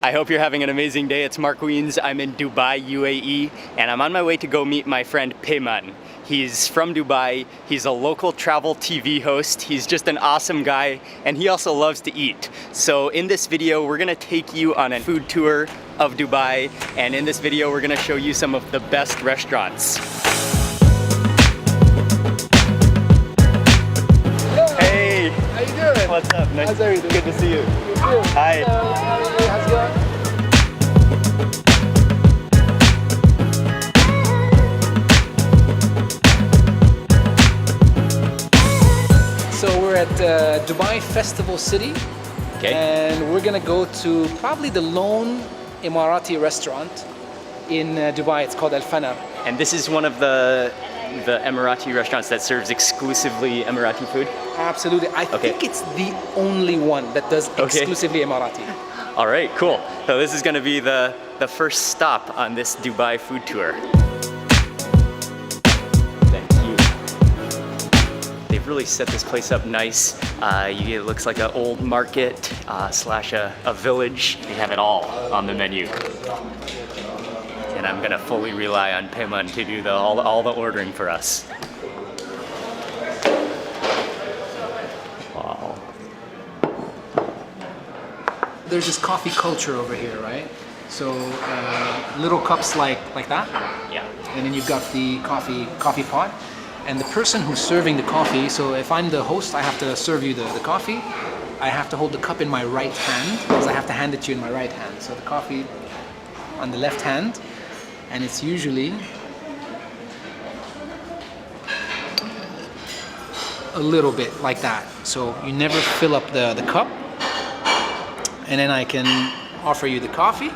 I hope you're having an amazing day. It's Mark Weens. I'm in Dubai, UAE, and I'm on my way to go meet my friend Peyman. He's from Dubai. He's a local travel TV host. He's just an awesome guy, and he also loves to eat. So in this video, we're gonna take you on a food tour of Dubai, and in this video, we're gonna show you some of the best restaurants. Hey! How you doing? What's up? Nice. How's everything? Good to see you. You too. Hi. How's it going? So we're at Dubai Festival City, Okay. and we're gonna go to probably the lone Emirati restaurant in Dubai. It's called Al Fana. And this is one of the Emirati restaurants that serves exclusively Emirati food? Absolutely. I think it's the only one that does exclusively Emirati. All right, cool. So this is gonna be the first stop on this Dubai food tour. Thank you. They've really set this place up nice. It looks like an old market slash a village. They have it all on the menu. And I'm gonna fully rely on Peyman to do all the ordering for us. Wow. There's this coffee culture over here, right? So little cups like that, Yeah. and then you've got the coffee pot, and the person who's serving the coffee. So if I'm the host, I have to serve you the coffee. I have to hold the cup in my right hand because I have to hand it to you in my right hand. So the coffee on the left hand, and it's usually a little bit like that. So you never fill up the cup. And then I can offer you the coffee.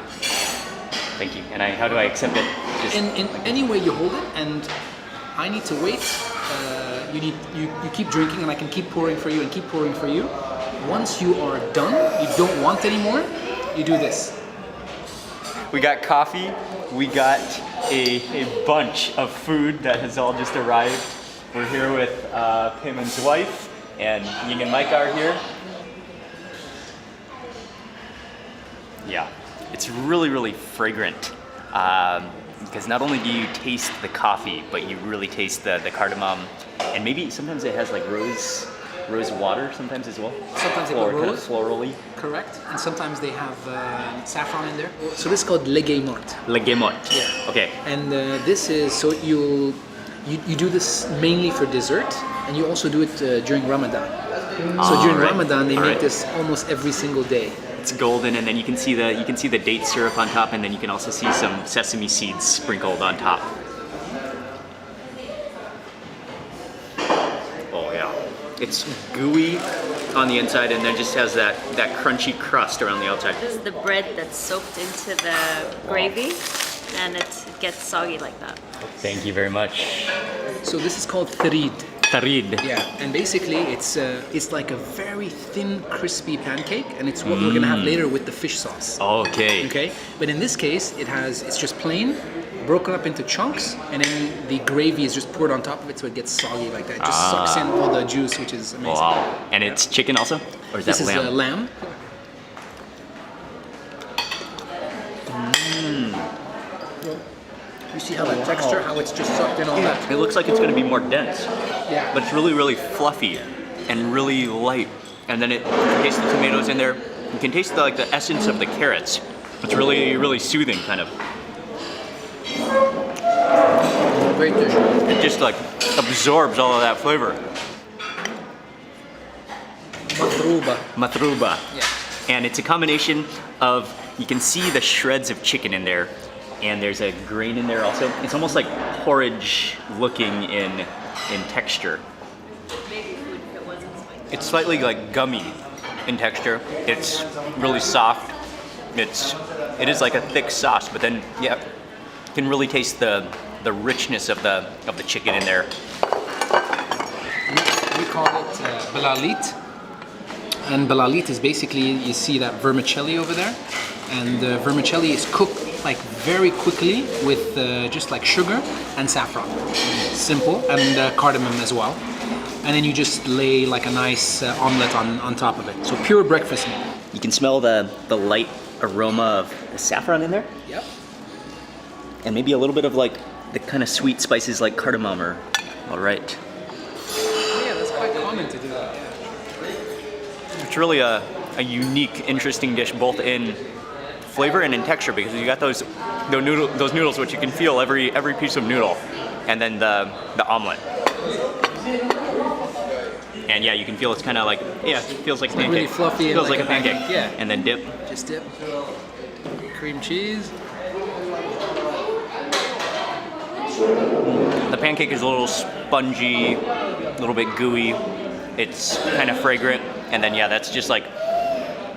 Thank you. And how do I accept it? Just In any way you hold it, and I need to wait. You keep drinking, and I can keep pouring for you and keep pouring for you. Once you are done, you don't want anymore, you do this. We got coffee. We got a bunch of food that has all just arrived. We're here with Peyman's wife, and Ying and Mike are here. Yeah, it's really, really fragrant because not only do you taste the coffee, but you really taste the cardamom, and maybe sometimes it has like rose water sometimes as well. Sometimes they put Kind of rose. florally. Correct. And sometimes they have saffron in there. So this is called leguemote. Leguemote. Yeah. Okay. And this is, so you do this mainly for dessert, and you also do it during Ramadan. So during right. Ramadan, they All make right. this almost every single day. It's golden, and then you can see the date syrup on top, and then you can also see some sesame seeds sprinkled on top. Oh yeah, it's gooey on the inside, and then just has that crunchy crust around the outside. This is the bread that's soaked into the gravy, and it gets soggy like that. Thank you very much. So this is called tharid. Tarid. Yeah, and basically it's like a very thin, crispy pancake, and it's what we're gonna have later with the fish sauce. Okay. Okay, but in this case, it's just plain, broken up into chunks, and then the gravy is just poured on top of it, so it gets soggy like that. It just sucks in all the juice, which is amazing. Wow. And it's chicken also, or is This that is lamb? lamb. You see how that texture, how it's just sucked in all that? It looks like it's going to be more dense, Yeah. but it's really, really fluffy and really light. And then you can taste the tomatoes in there. You can taste the essence of the carrots. It's really, really soothing, kind of. Great dish. It just like absorbs all of that flavor. Madruba. Matruba. Yeah. And it's a combination of, you can see the shreds of chicken in there, and there's a grain in there also. It's almost like porridge looking in texture. It's slightly like gummy in texture. It's really soft. It is like a thick sauce, but then yeah, you can really taste the richness of the chicken in there. We call it balalit. And balalit is basically, you see that vermicelli over there, and the vermicelli is cooked like very quickly with just like sugar and saffron. Simple, and cardamom as well. And then you just lay like a nice omelet on top of it. So pure breakfast meal. You can smell the light aroma of the saffron in there, Yep. and maybe a little bit of like the kind of sweet spices like cardamom. Or, all right. Yeah, that's quite common to do that. It's really a unique, interesting dish, both in flavor and in texture, because you got those noodles, which you can feel every piece of noodle, and then the omelet. And yeah, you can feel it's kind of like, yeah, it feels like a pancake. Really fluffy. And Feels like a pancake. Yeah. And then dip. Just dip. Cream cheese. The pancake is a little spongy, a little bit gooey. It's kind of fragrant, and then yeah, that's just like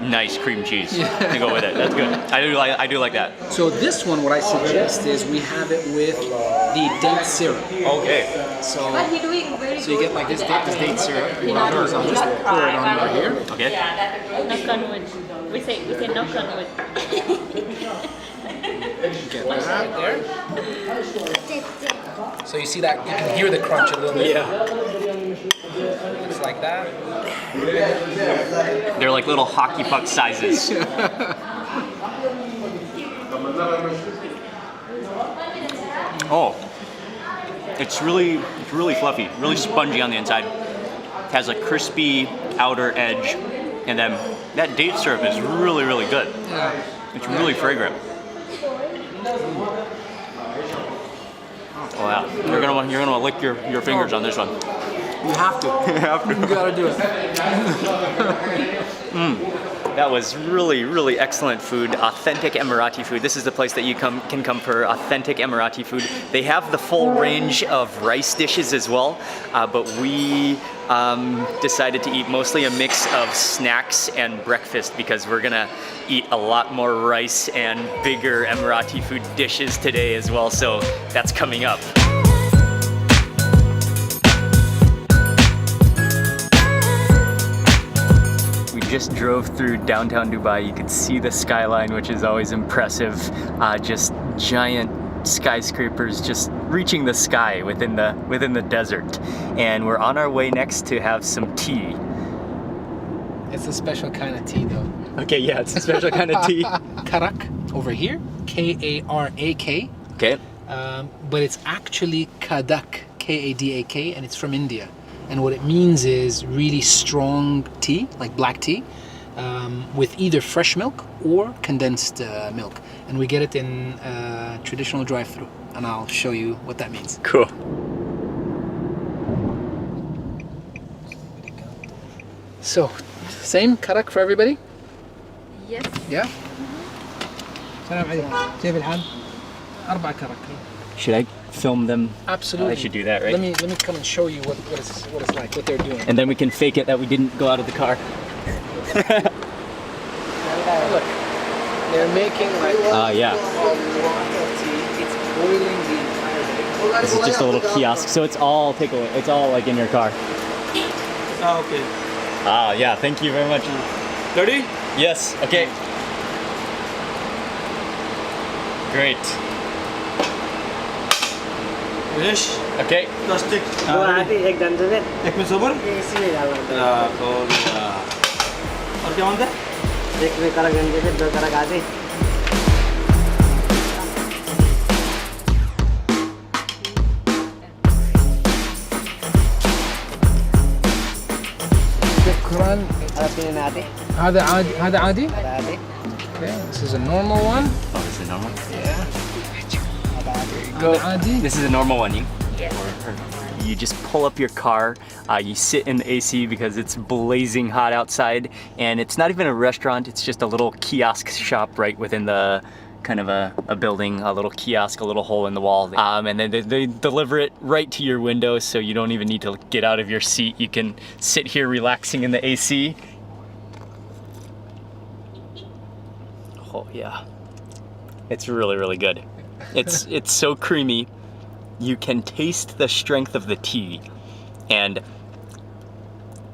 nice cream cheese to go with it. That's good. I do like that. So this one, what I suggest is we have it with the date syrup. Okay. So you get like this date syrup. What I'll do is I'll just pour it on over here. Okay. Knock on wood. We say knock on wood. Get that right there. So you see that, you can hear the crunch a little bit. Yeah. Looks like that. They're like little hockey puck sizes. Oh, it's really fluffy, really spongy on the inside. It has a crispy outer edge, and then that date syrup is really good. Yeah. It's really fragrant. Oh yeah, you're gonna lick your fingers on this one. You have to. You gotta do it. That was really excellent food, authentic Emirati food. This is the place that you can come for authentic Emirati food. They have the full range of rice dishes as well, but we decided to eat mostly a mix of snacks and breakfast because we're gonna eat a lot more rice and bigger Emirati food dishes today as well, so that's coming up. Just drove through downtown Dubai. You could see the skyline, which is always impressive. Just giant skyscrapers just reaching the sky within the desert. And we're on our way next to have some tea. It's a special kind of tea though. Okay, yeah, it's a special kind of tea. Karak over here, K-A-R-A-K. Okay. But it's actually Kadak, K-A-D-A-K, and it's from India. And what it means is really strong tea, like black tea, with either fresh milk or condensed milk. And we get it in traditional drive-through. And I'll show you what that means. Cool. So, same karak for everybody? Yes. Yeah? السلام عليكم. كيف الحال؟ 4 كرك. Should I film them? Absolutely. I should do that, right? Let me come and show you what it's like, what they're doing. And then we can fake it that we didn't go out of the car. Look, they're making like Yeah. a lot of tea. It's boiling the entire day. This is just a little kiosk, so it's all takeaway. It's all like in your car. Okay. Yeah, thank you very much. Ready? Yes, okay. Great. Finish. Okay. Plastic. दो आती एक डंडे में एक में sober इसी में डालना होता और क्या मानते हैं? है एक में करा गंजे से 2 करा आते شكرا. तीन आते هذا عادي. هذا عادي. आते Okay, this is a normal one. Oh, this is a normal? Yeah. Go. هذا عادي. This is a normal one. You just pull up your car, you sit in the AC because it's blazing hot outside, and it's not even a restaurant, it's just a little kiosk shop right within the kind of a building, a little kiosk, a little hole in the wall. And then they deliver it right to your window, so you don't even need to get out of your seat. You can sit here relaxing in the AC. Oh yeah, it's really good. It's so creamy. You can taste the strength of the tea, and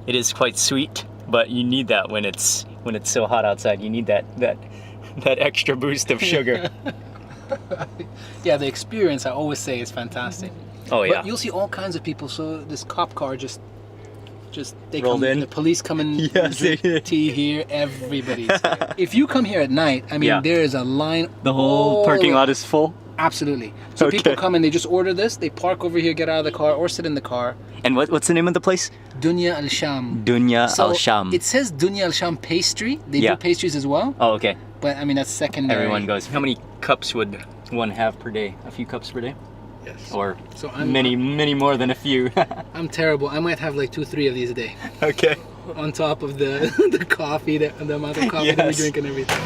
it is quite sweet, but you need that when it's so hot outside. You need that extra boost of sugar. Yeah, the experience I always say is fantastic. Oh yeah. But you'll see all kinds of people. So this cop car just just they Rolled come, in. the police come and Yes, they drink did. tea here. Everybody's here. If you come here at night, I mean, Yeah. there is a line. The whole all parking lot is full. Absolutely. So people Okay. come and they just order this. They park over here, get out of the car, or sit in the car. And what's the name of the place? Dunya Al Sham. Dunya So Al Sham. it says Dunya Al Sham pastry. They Yeah. do pastries as well, Oh, okay. but I mean that's secondary. Everyone goes. How many cups would one have per day? A few cups per day? Yes. Or So I'm many more than a few? I'm terrible. I might have like 2-3 of these a day, Okay. on top of the the coffee, the amount of coffee that we Yes. drink and everything.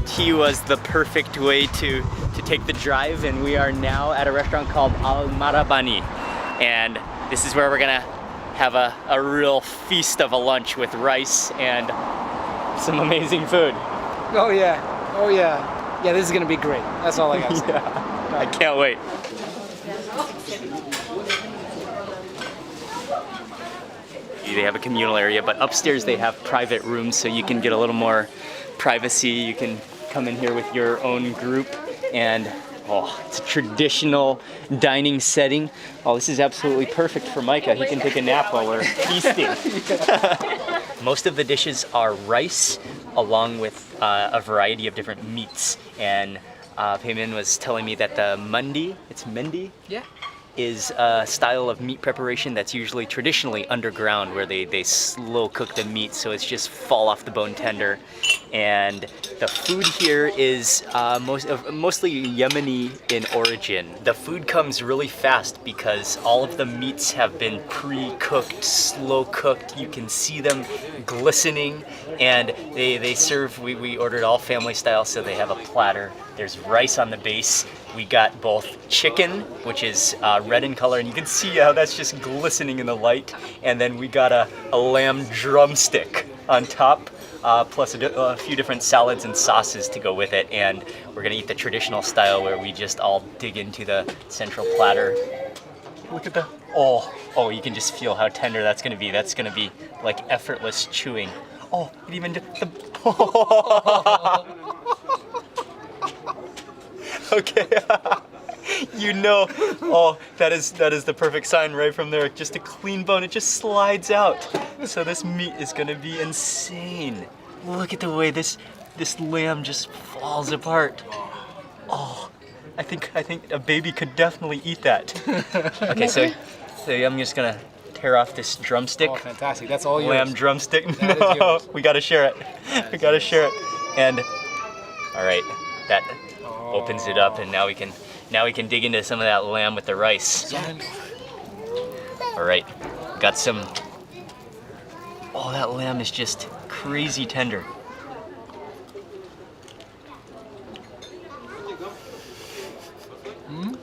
Tea was the perfect way to take the drive, and we are now at a restaurant called Al Marabani. And this is where we're gonna have a real feast of a lunch with rice and some amazing food. Oh yeah. Oh yeah. Yeah, this is gonna be great. That's all I gotta say. I can't wait. They have a communal area, but upstairs they have private rooms, so you can get a little more privacy. You can come in here with your own group, and it's a traditional dining setting. Oh, this is absolutely perfect for Micah. He can take a nap while we're feasting. Most of the dishes are rice, along with a variety of different meats. And Payman was telling me that the mandi, it's mendi, Yeah. is a style of meat preparation that's usually traditionally underground, where they slow cook the meat so it's just fall off the bone tender. And the food here is mostly Yemeni in origin. The food comes really fast because all of the meats have been pre-cooked, slow cooked. You can see them glistening, and they serve, we ordered all family style, so they have a platter. There's rice on the base. We got both chicken, which is red in color, and you can see how that's just glistening in the light. And then we got a lamb drumstick on top, plus a few different salads and sauces to go with it. And we're gonna eat the traditional style where we just all dig into the central platter. Look at the, oh, you can just feel how tender that's gonna be. That's gonna be like effortless chewing. Oh, it even did the, okay. You know, that is the perfect sign right from there. Just a clean bone, it just slides out. So this meat is gonna be insane. Look at the way this lamb just falls apart. Oh, I think a baby could definitely eat that. Okay, so I'm just gonna tear off this drumstick. Oh, fantastic. That's all yours. Lamb drumstick. That is No, yours. we gotta share it. We gotta share it. And all right, that opens it up, and now we can dig into some of that lamb with the rice. All right, got some. Oh, that lamb is just crazy tender.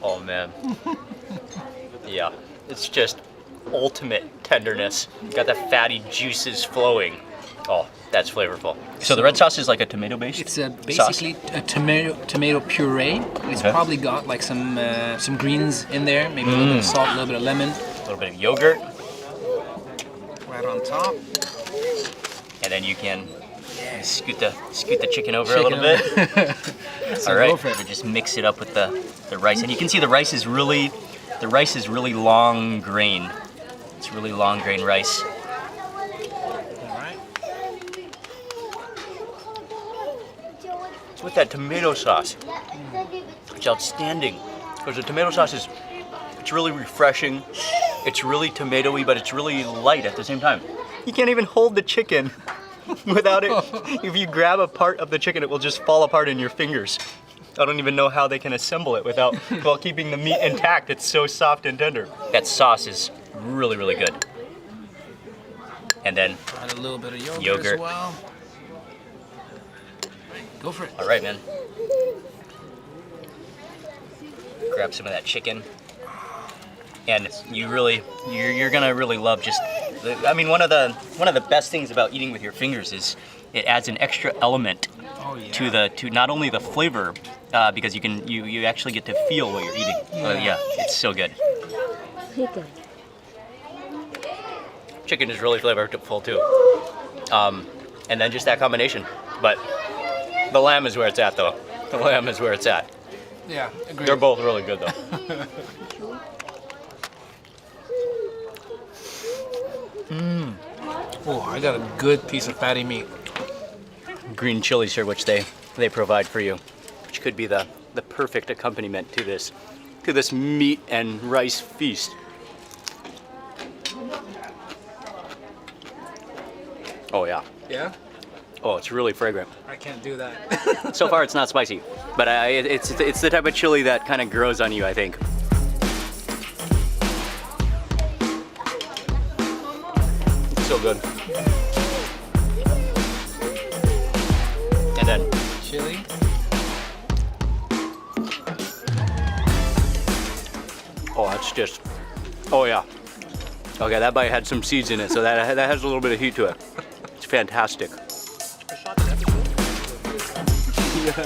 Oh man. Yeah, it's just ultimate tenderness. Got the fatty juices flowing. Oh, that's flavorful. So the red sauce is like a tomato-based It's sauce? basically a tomato puree. It's Okay. probably got like some greens in there, maybe a little bit of salt, a little bit of lemon. A little bit of yogurt, Right on top. and then you can scoot the chicken over a little bit. So All right, go for it. just mix it up with the rice, and you can see the rice is really long grain. It's really long grain rice. All right. It's with that tomato sauce. It's outstanding because the tomato sauce it's really refreshing. It's really tomatoey, but it's really light at the same time. You can't even hold the chicken without it. If you grab a part of the chicken, it will just fall apart in your fingers. I don't even know how they can assemble it while keeping the meat intact. It's so soft and tender. That sauce is really, really good. And then, Add a little bit of yogurt, Yogurt. as well. Go for it. all right, man. Grab some of that chicken. And you're gonna really love just. I mean, one of the best things about eating with your fingers is it adds an extra element Oh yeah. to not only the flavor, because you actually get to feel what you're eating. Yeah, it's so good. Chicken is really flavorful too, and then just that combination. But The lamb is where it's at, though. The lamb is where it's at. Yeah, agreed. They're both really good, though. Oh, I got a good piece of fatty meat. Green chilies here, which they provide for you, which could be the perfect accompaniment to this meat and rice feast. Oh yeah. Yeah? Oh, it's really fragrant. I can't do that. So far, it's not spicy, but it's the type of chili that kind of grows on you, I think. It's so good. And then Chili. oh, that's just, oh yeah. Okay, that bite had some seeds in it, so that has a little bit of heat to it. It's fantastic. Yes.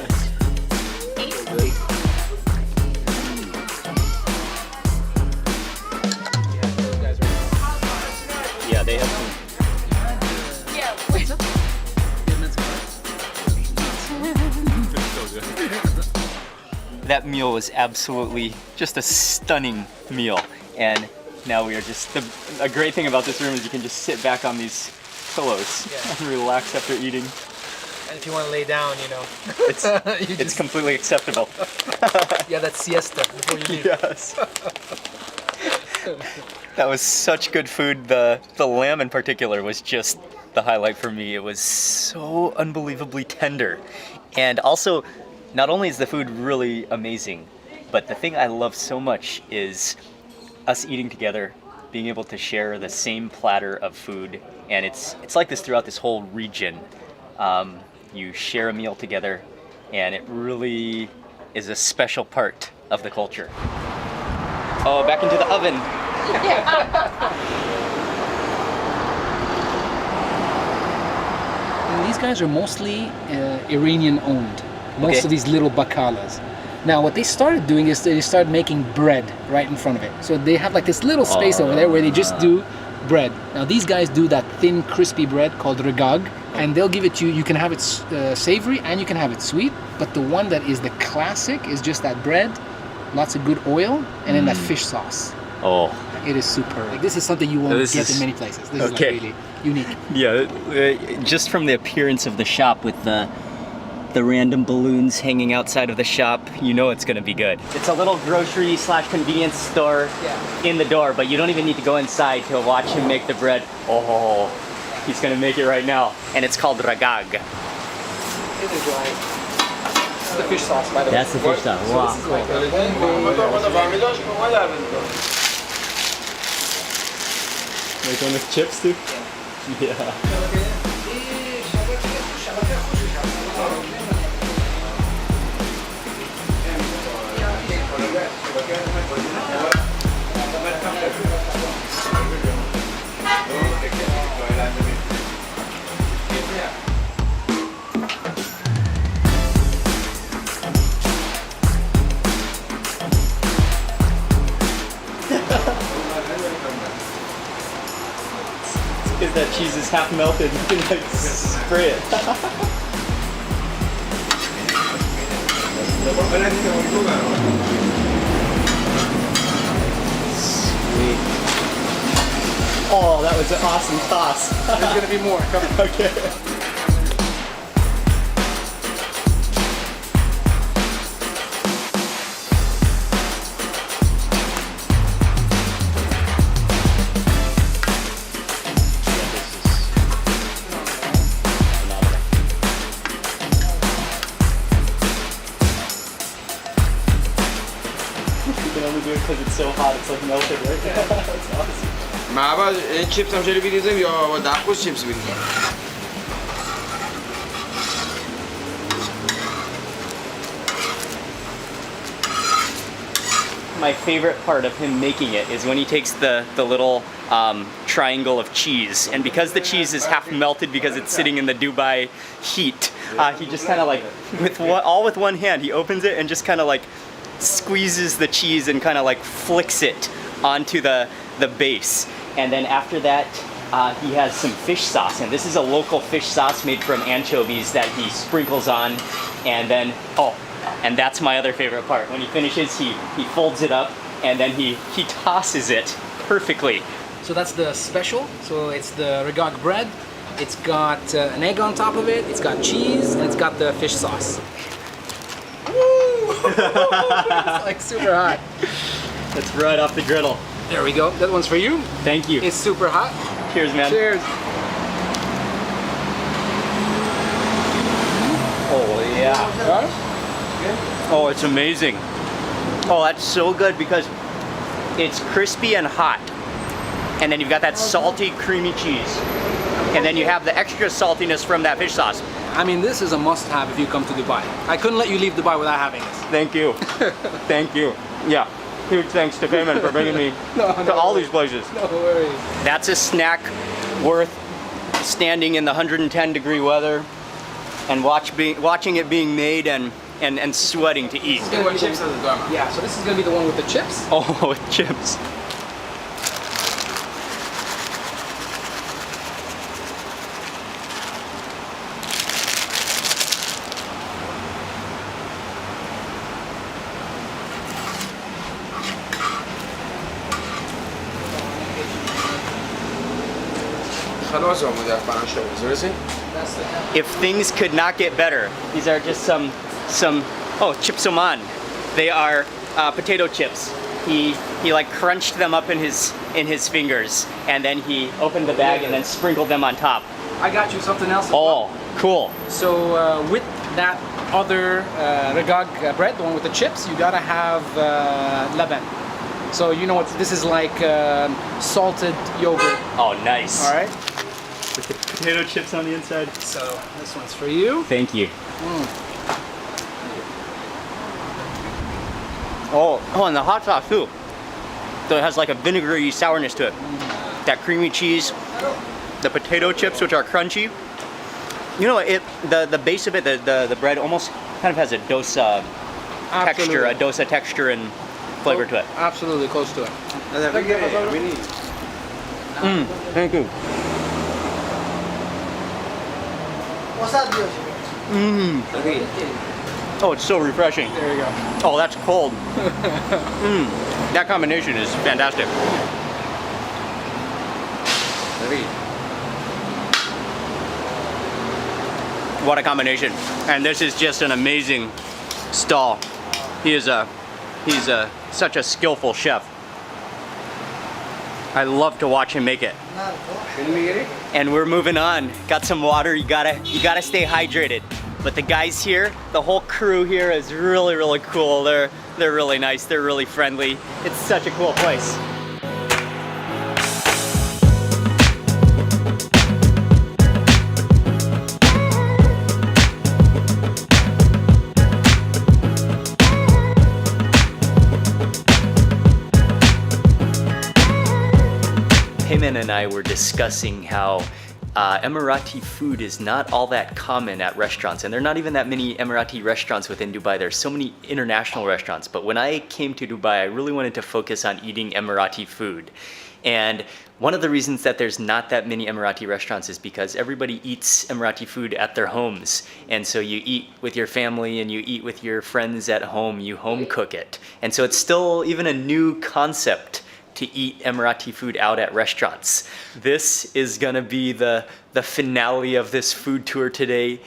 Yeah, they have some. That meal was absolutely just a stunning meal, and now we are just a great thing about this room is you can just sit back on these pillows and relax after eating. And if you want to lay down, you know. It's completely acceptable. Yeah, that's siesta before you leave. Yes. That was such good food. The lamb in particular was just the highlight for me. It was so unbelievably tender. And also, not only is the food really amazing, but the thing I love so much is us eating together, being able to share the same platter of food. And it's like this throughout this whole region. You share a meal together, and it really is a special part of the culture. Oh, back into the oven. And these guys are mostly Iranian owned. Most Okay. of these little bakalas. Now, what they started doing is they started making bread right in front of it. So they have like this little space over there where they just do bread. Now, these guys do that thin, crispy bread called regag, and they'll give it to you. You can have it savory and you can have it sweet, but the one that is the classic is just that bread, lots of good oil, and then that fish sauce. Oh. It is superb. Like, this is something you won't This get is- in many places. This okay. is like really unique. Yeah, just from the appearance of the shop with the random balloons hanging outside of the shop, you know it's gonna be good. It's a little grocery / convenience store in the door, but you don't even need to go inside to watch him make the bread. Oh, he's gonna make it right now. And it's called ragag. It is like the fish sauce, by the way. That's the fish sauce. Wow. Like one with chips too? Yeah. Because that cheese is half melted, you can like spray it. Sweet. Oh, that was an awesome toss. There's gonna be more coming. Okay. You can only do it because it's so hot, it's like melted, right? That's awesome. من اول این چیپس هم شده بریزیم یا با دقوس چیپس بریزیم؟ My favorite part of him making it is when he takes the little triangle of cheese, and because the cheese is half melted because it's sitting in the Dubai heat, he just kind of like with one hand he opens it and just kind of like squeezes the cheese and kind of like flicks it onto the base, and then after that he has some fish sauce, and this is a local fish sauce made from anchovies that he sprinkles on, and then, and that's my other favorite part. When he finishes, he folds it up, and then he tosses it perfectly. So that's the special. So it's the regag bread. It's got an egg on top of it. It's got cheese, and it's got the fish sauce. Woo! It's like super hot. That's right off the griddle. There we go. That one's for you. Thank you. It's super hot. Cheers, man. Cheers. Oh, yeah. Oh, it's amazing. Oh, that's so good because it's crispy and hot. And then you've got that salty, creamy cheese. And then you have the extra saltiness from that fish sauce. I mean, this is a must-have if you come to Dubai. I couldn't let you leave Dubai without having this. Thank you. Thank you. Yeah. Huge thanks to Payman for bringing me to all these places. No worries. That's a snack worth standing in the 110-degree weather and watching it being made and sweating to eat. Chips at the door. Yeah, so this is gonna be the one with the chips. Oh, with chips. If things could not get better, these are just some chips oman. They are potato chips. He like crunched them up in his fingers, and then he opened the bag and then sprinkled them on top. I got you something else as well. Oh, cool. So with that other regag bread, the one with the chips, you gotta have laban. So you know what this is like, salted yogurt. Oh, nice. All right. With the potato chips on the inside. So this one's for you. Thank you. Oh, and the hot sauce too. So it has like a vinegary sourness to it. That creamy cheese, the potato chips, which are crunchy. You know, the base of it, the bread almost kind of has a dosa texture, a dosa texture and flavor to it. Absolutely, close to it. Thank you. Oh, it's so refreshing. There you go. Oh, that's cold. That combination is fantastic. What a combination. And this is just an amazing stall. He's such a skillful chef. I love to watch him make it. And we're moving on. Got some water. You gotta stay hydrated. But the guys here, the whole crew here is really, really cool. They're really nice. They're really friendly. It's such a cool place. Payman and I were discussing how Emirati food is not all that common at restaurants, and there are not even that many Emirati restaurants within Dubai. There's so many international restaurants, but when I came to Dubai, I really wanted to focus on eating Emirati food. And one of the reasons that there's not that many Emirati restaurants is because everybody eats Emirati food at their homes. And so you eat with your family and you eat with your friends at home, you home cook it. And so it's still even a new concept to eat Emirati food out at restaurants. This is gonna be the finale of this food tour today.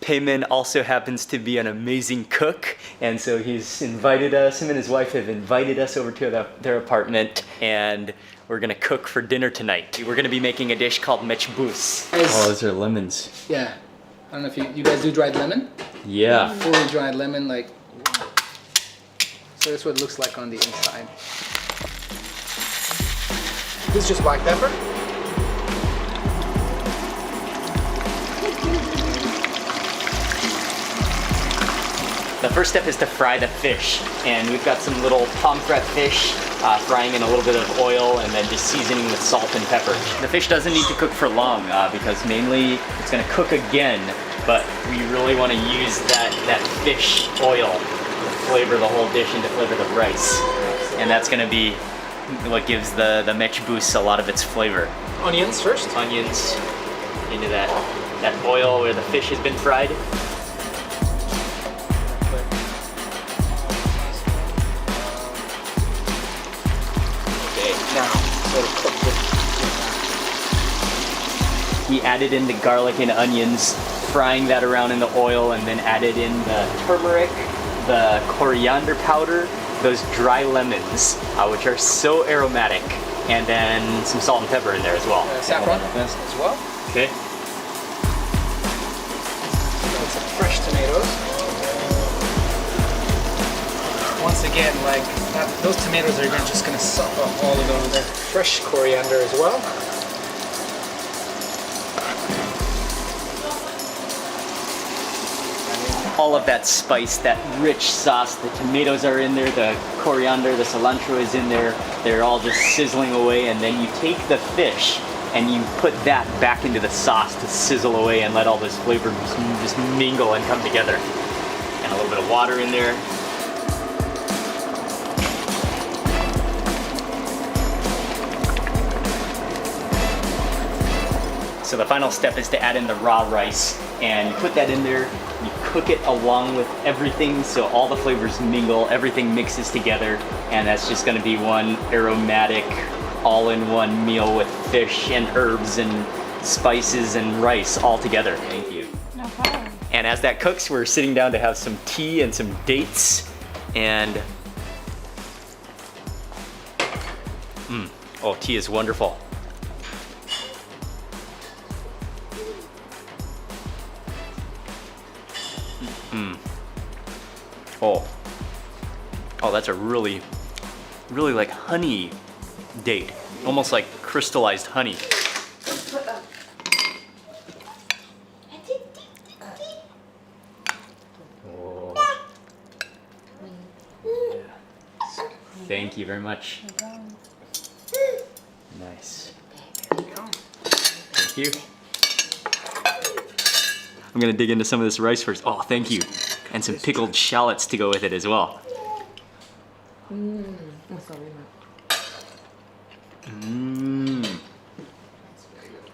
Payman also happens to be an amazing cook, and so he's invited us, him and his wife have invited us over to their apartment, and we're gonna cook for dinner tonight. We're gonna be making a dish called mechbous. Oh, those are lemons. Yeah. I don't know if you guys do dried lemon? Yeah. Fully dried lemon, like. So that's what it looks like on the inside. This is just black pepper. The first step is to fry the fish, and we've got some little pomfret fish frying in a little bit of oil and then just seasoning with salt and pepper. The fish doesn't need to cook for long because mainly it's going to cook again, but we really want to use that fish oil to flavor the whole dish and to flavor the rice. And that's going to be what gives the mechbus a lot of its flavor. Onions first. Onions into that oil where the fish has been fried. Okay, Now, sort of cook this. he added in the garlic and onions, frying that around in the oil, and then added in the turmeric, the coriander powder, those dry lemons, which are so aromatic, and then some salt and pepper in there as well. Saffron as well. Okay. And some fresh tomatoes. Once again, like those tomatoes are just gonna suck up all of the fresh coriander as well. All of that spice, that rich sauce, the tomatoes are in there, the coriander, the cilantro is in there. They're all just sizzling away, and then you take the fish and you put that back into the sauce to sizzle away and let all this flavor just mingle and come together. And a little bit of water in there. So the final step is to add in the raw rice, and you put that in there, you cook it along with everything so all the flavors mingle, everything mixes together, and that's just gonna be one aromatic, all-in-one meal with fish and herbs and spices and rice all together. Thank you. No problem. And as that cooks, we're sitting down to have some tea and some dates, and oh, tea is wonderful. Oh, that's a really like honey date. Almost like crystallized honey. Oh. Thank you very much. Nice. Thank you. I'm gonna dig into some of this rice first. Oh, thank you. And some pickled shallots to go with it as well.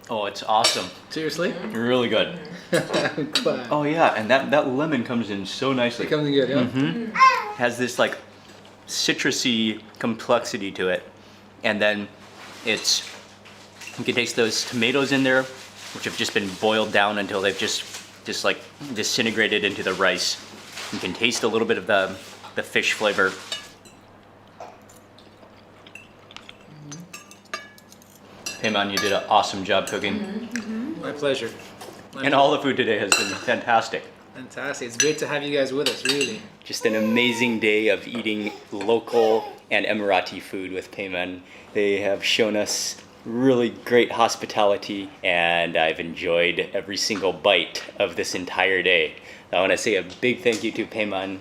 Oh, it's awesome. Seriously? Really good. I'm glad. Oh yeah, and that lemon comes in so nicely. It comes in good, yeah? Has this like citrusy complexity to it, and then you can taste those tomatoes in there, which have just been boiled down until they've just like disintegrated into the rice. You can taste a little bit of the fish flavor. Hey man, you did an awesome job cooking. My pleasure. And all the food today has been fantastic. Fantastic. It's great to have you guys with us, really. Just an amazing day of eating local and Emirati food with Peyman. They have shown us really great hospitality, and I've enjoyed every single bite of this entire day. I want to say a big thank you to Peyman.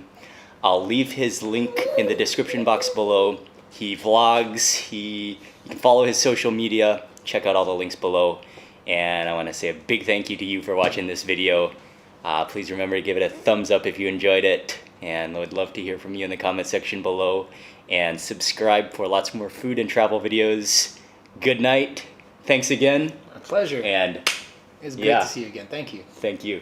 I'll leave his link in the description box below. He vlogs, you can follow his social media, check out all the links below. And I want to say a big thank you to you for watching this video. Please remember to give it a thumbs up if you enjoyed it, and I would love to hear from you in the comment section below, and subscribe for lots more food and travel videos. Good night. Thanks again. My pleasure. And It's great yeah. to see you again. Thank you. Thank you.